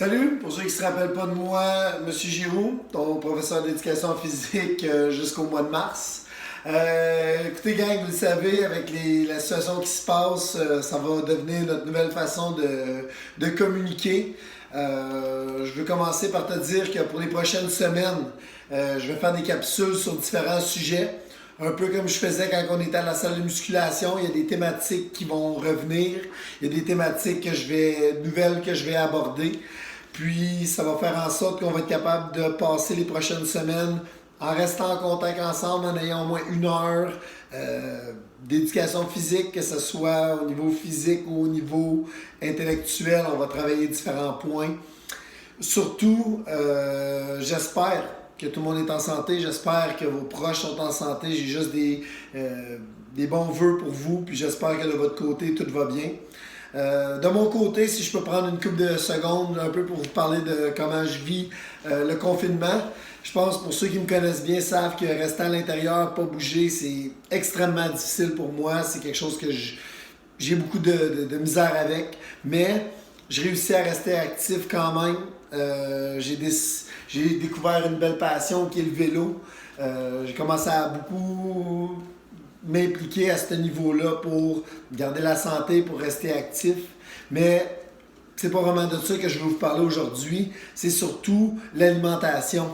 Salut, pour ceux qui ne se rappellent pas de moi, Monsieur Giroux, ton professeur d'éducation physique jusqu'au mois de mars. Écoutez gang, vous le savez, avec la situation qui se passe, ça va devenir notre nouvelle façon de communiquer. Je veux commencer par te dire que pour les prochaines semaines, je vais faire des capsules sur différents sujets. Un peu comme je faisais quand on était à la salle de musculation, il y a des thématiques qui vont revenir, il y a des thématiques nouvelles que je vais aborder. Puis ça va faire en sorte qu'on va être capable de passer les prochaines semaines en restant en contact ensemble, en ayant au moins une heure d'éducation physique, que ce soit au niveau physique ou au niveau intellectuel. On va travailler différents points. Surtout, j'espère que tout le monde est en santé. J'espère que vos proches sont en santé. J'ai juste des bons vœux pour vous. Puis j'espère que de votre côté, tout va bien. De mon côté, si je peux prendre une couple de secondes un peu pour vous parler de comment je vis le confinement. Je pense pour ceux qui me connaissent bien savent que rester à l'intérieur, pas bouger, c'est extrêmement difficile pour moi. C'est quelque chose que j'ai beaucoup de misère avec. Mais je réussis à rester actif quand même. J'ai découvert une belle passion qui est le vélo. J'ai commencé à beaucoup m'impliquer à ce niveau-là pour garder la santé, pour rester actif. Mais c'est pas vraiment de ça que je veux vous parler aujourd'hui. C'est surtout l'alimentation.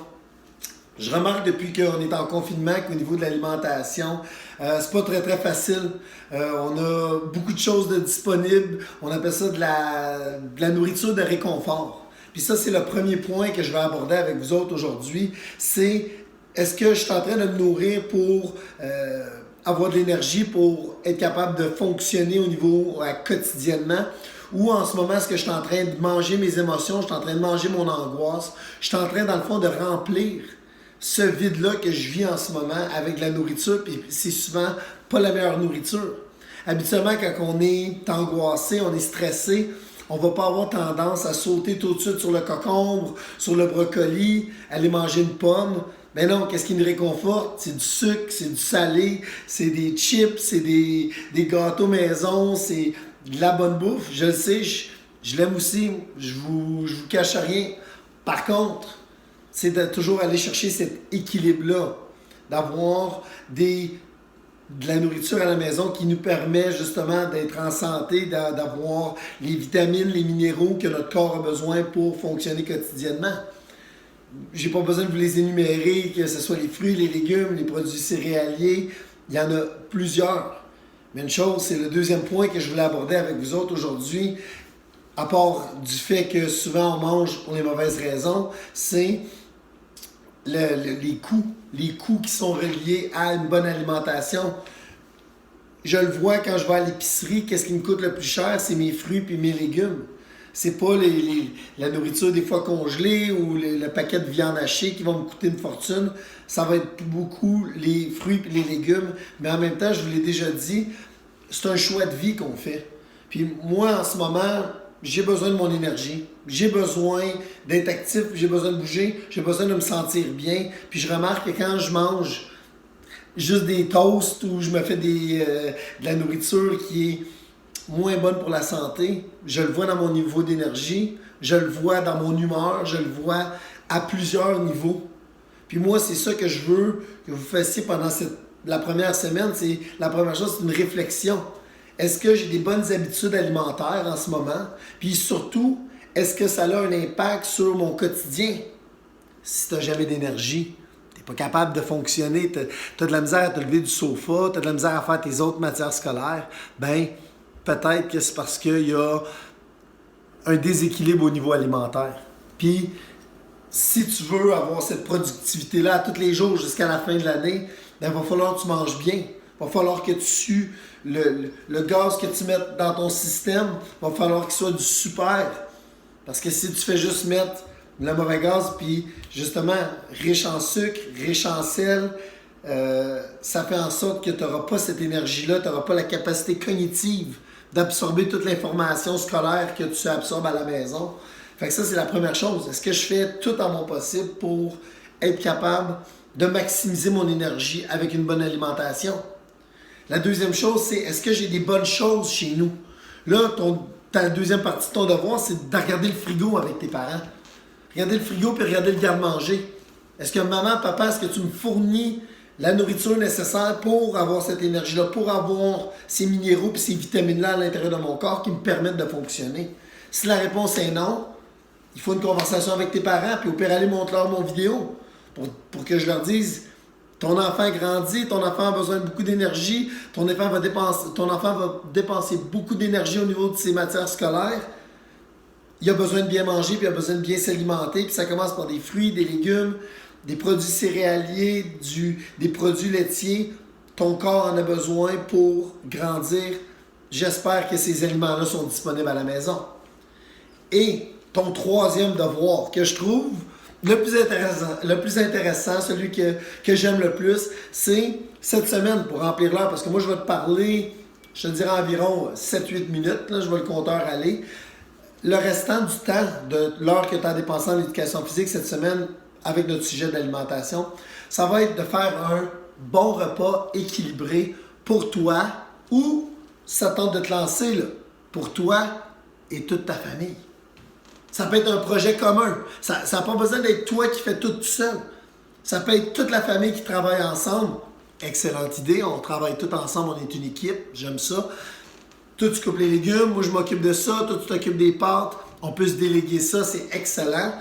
Je remarque depuis qu'on est en confinement qu'au niveau de l'alimentation, c'est pas très facile. On a beaucoup de choses de disponibles. On appelle ça de la nourriture de réconfort. Puis ça, c'est le premier point que je vais aborder avec vous autres aujourd'hui. C'est est-ce que je suis en train de me nourrir pour avoir de l'énergie pour être capable de fonctionner au niveau quotidiennement, ou en ce moment, est-ce que je suis en train de manger mes émotions, je suis en train de manger mon angoisse, je suis en train, dans le fond, de remplir ce vide-là que je vis en ce moment avec de la nourriture, puis c'est souvent pas la meilleure nourriture. Habituellement, quand on est angoissé, on est stressé, on va pas avoir tendance à sauter tout de suite sur le concombre, sur le brocoli, aller manger une pomme. Mais non, qu'est-ce qui nous réconforte? C'est du sucre, c'est du salé, c'est des chips, c'est des gâteaux maison, c'est de la bonne bouffe. Je le sais, je l'aime aussi, je vous cache rien. Par contre, c'est de toujours aller chercher cet équilibre-là, d'avoir de la nourriture à la maison qui nous permet justement d'être en santé, d'avoir les vitamines, les minéraux que notre corps a besoin pour fonctionner quotidiennement. J'ai pas besoin de vous les énumérer, que ce soit les fruits, les légumes, les produits céréaliers. Il y en a plusieurs. Mais une chose, c'est le deuxième point que je voulais aborder avec vous autres aujourd'hui, à part du fait que souvent on mange pour les mauvaises raisons, c'est les coûts. Les coûts qui sont reliés à une bonne alimentation. Je le vois quand je vais à l'épicerie, qu'est-ce qui me coûte le plus cher? C'est mes fruits et mes légumes. C'est pas la nourriture des fois congelée ou le paquet de viande hachée qui va me coûter une fortune. Ça va être beaucoup les fruits et les légumes. Mais en même temps, je vous l'ai déjà dit, c'est un choix de vie qu'on fait. Puis moi, en ce moment, j'ai besoin de mon énergie. J'ai besoin d'être actif, j'ai besoin de bouger, j'ai besoin de me sentir bien. Puis je remarque que quand je mange juste des toasts ou je me fais de la nourriture qui est moins bonne pour la santé, je le vois dans mon niveau d'énergie, je le vois dans mon humeur, je le vois à plusieurs niveaux. Puis moi, c'est ça que je veux que vous fassiez pendant la première semaine. La première chose, c'est une réflexion. Est-ce que j'ai des bonnes habitudes alimentaires en ce moment? Puis surtout, est-ce que ça a un impact sur mon quotidien? Si tu n'as jamais d'énergie, tu n'es pas capable de fonctionner, tu as de la misère à te lever du sofa, tu as de la misère à faire tes autres matières scolaires, ben peut-être que c'est parce qu'il y a un déséquilibre au niveau alimentaire. Puis, si tu veux avoir cette productivité-là tous les jours jusqu'à la fin de l'année, ben, il va falloir que tu manges bien. Il va falloir que tu le gaz que tu mets dans ton système, il va falloir qu'il soit du super. Parce que si tu fais juste mettre le mauvais gaz, puis justement, riche en sucre, riche en sel, ça fait en sorte que tu n'auras pas cette énergie-là, tu n'auras pas la capacité cognitive d'absorber toute l'information scolaire que tu absorbes à la maison. Fait que ça, c'est la première chose. Est-ce que je fais tout en mon possible pour être capable de maximiser mon énergie avec une bonne alimentation? La deuxième chose, c'est est-ce que j'ai des bonnes choses chez nous? Là, ta deuxième partie de ton devoir, c'est de regarder le frigo avec tes parents. Regarder le frigo puis regarder le garde-manger. Est-ce que maman, papa, est-ce que tu me fournis la nourriture nécessaire pour avoir cette énergie-là, pour avoir ces minéraux et ces vitamines-là à l'intérieur de mon corps qui me permettent de fonctionner? Si la réponse est non, il faut une conversation avec tes parents, puis au pire, aller montre-leur mon vidéo pour que je leur dise, ton enfant grandit, ton enfant a besoin de beaucoup d'énergie, ton enfant va dépenser beaucoup d'énergie au niveau de ses matières scolaires. Il a besoin de bien manger, puis il a besoin de bien s'alimenter, puis ça commence par des fruits, des légumes, des produits céréaliers, des produits laitiers. Ton corps en a besoin pour grandir. J'espère que ces aliments-là sont disponibles à la maison. Et ton troisième devoir, que je trouve le plus intéressant, celui que j'aime le plus, c'est cette semaine, pour remplir l'heure, parce que moi je vais te parler, je te dirais environ 7-8 minutes, là, je vois le compteur aller. Le restant du temps, de l'heure que tu as dépensé en éducation physique cette semaine, avec notre sujet d'alimentation, ça va être de faire un bon repas équilibré pour toi ou ça tente de te lancer là, pour toi et toute ta famille. Ça peut être un projet commun. Ça n'a pas besoin d'être toi qui fais tout seul. Ça peut être toute la famille qui travaille ensemble. Excellente idée, on travaille tout ensemble, on est une équipe, j'aime ça. Toi, tu coupes les légumes, moi je m'occupe de ça, toi tu t'occupes des pâtes, on peut se déléguer ça, c'est excellent.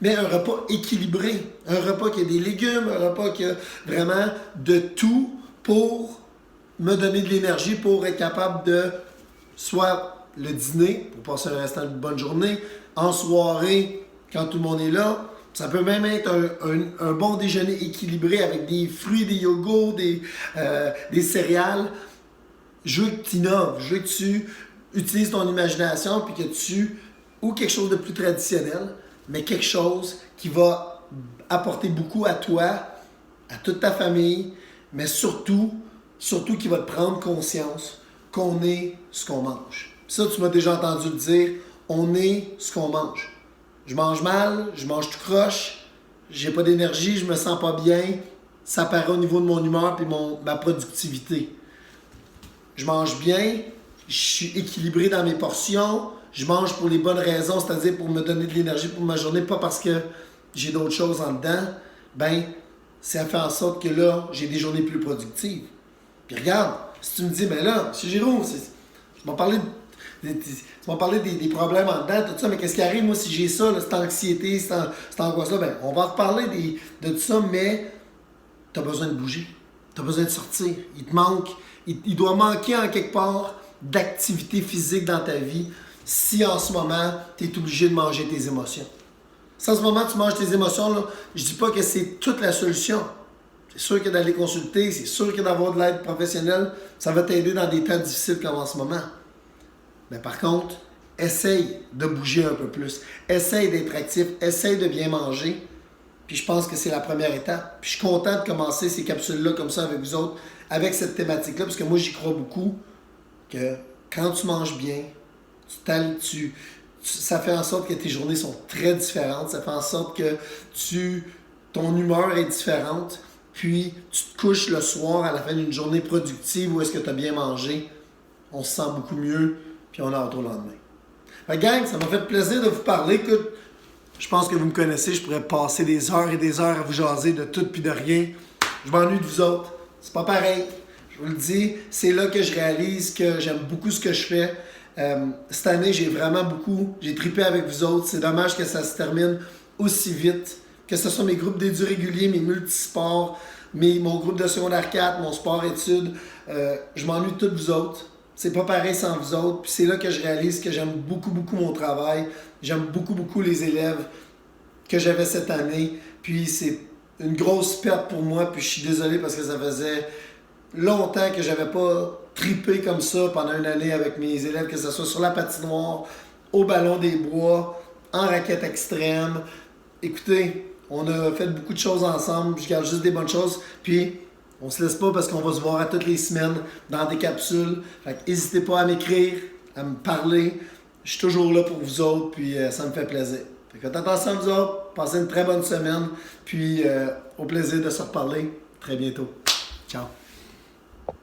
Mais un repas équilibré, un repas qui a des légumes, un repas qui a vraiment de tout pour me donner de l'énergie pour être capable de soit le dîner, pour passer le restant d'une bonne journée, en soirée, quand tout le monde est là. Ça peut même être un bon déjeuner équilibré avec des fruits, des yogourts, des céréales. Je veux que tu innoves, je veux que tu utilises ton imagination puis que ou quelque chose de plus traditionnel, mais quelque chose qui va apporter beaucoup à toi, à toute ta famille, mais surtout qui va te prendre conscience qu'on est ce qu'on mange. Ça, tu m'as déjà entendu le dire, on est ce qu'on mange. Je mange mal, je mange tout croche, j'ai pas d'énergie, je me sens pas bien, ça paraît au niveau de mon humeur et ma productivité. Je mange bien, je suis équilibré dans mes portions, je mange pour les bonnes raisons, c'est-à-dire pour me donner de l'énergie pour ma journée, pas parce que j'ai d'autres choses en dedans. Ça fait en sorte que là, j'ai des journées plus productives. Puis regarde, si tu me dis, là, M. Giroux, tu m'as parlé des problèmes en dedans, tout ça, mais qu'est-ce qui arrive, moi, si j'ai ça, là, cette anxiété, cette angoisse-là, on va en reparler de tout ça, mais tu as besoin de bouger, tu as besoin de sortir. Il doit manquer en quelque part d'activité physique dans ta vie si en ce moment, tu es obligé de manger tes émotions. Si en ce moment, tu manges tes émotions, là, je dis pas que c'est toute la solution. C'est sûr que d'aller consulter, c'est sûr que d'avoir de l'aide professionnelle, ça va t'aider dans des temps difficiles comme en ce moment. Mais par contre, essaye de bouger un peu plus. Essaye d'être actif. Essaye de bien manger. Puis je pense que c'est la première étape. Puis je suis content de commencer ces capsules-là comme ça avec vous autres, avec cette thématique-là, parce que moi, j'y crois beaucoup que quand tu manges bien, ça fait en sorte que tes journées sont très différentes. Ça fait en sorte que ton humeur est différente. Puis tu te couches le soir à la fin d'une journée productive où est-ce que tu as bien mangé. On se sent beaucoup mieux. Puis on a hâte au lendemain. Fait gang, ça m'a fait plaisir de vous parler. Écoute, je pense que vous me connaissez. Je pourrais passer des heures et des heures à vous jaser de tout puis de rien. Je m'ennuie de vous autres. C'est pas pareil. Je vous le dis, c'est là que je réalise que j'aime beaucoup ce que je fais. Cette année, j'ai trippé avec vous autres. C'est dommage que ça se termine aussi vite. Que ce soit mes groupes d'édu réguliers, mes multisports, mon groupe de secondaire 4, mon sport-études. Je m'ennuie de tous vous autres. C'est pas pareil sans vous autres. Puis c'est là que je réalise que j'aime beaucoup, beaucoup mon travail. J'aime beaucoup, beaucoup les élèves que j'avais cette année. Puis c'est une grosse perte pour moi. Puis je suis désolé parce que ça faisait longtemps que j'avais pas trippé comme ça pendant une année avec mes élèves, que ce soit sur la patinoire, au ballon des bois, en raquette extrême. Écoutez, on a fait beaucoup de choses ensemble. Je garde juste des bonnes choses. Puis on se laisse pas parce qu'on va se voir à toutes les semaines dans des capsules. Fait que n'hésitez pas à m'écrire, à me parler. Je suis toujours là pour vous autres, puis ça me fait plaisir. Fait que faites attention à vous autres. Passez une très bonne semaine. Puis au plaisir de se reparler très bientôt. Ciao.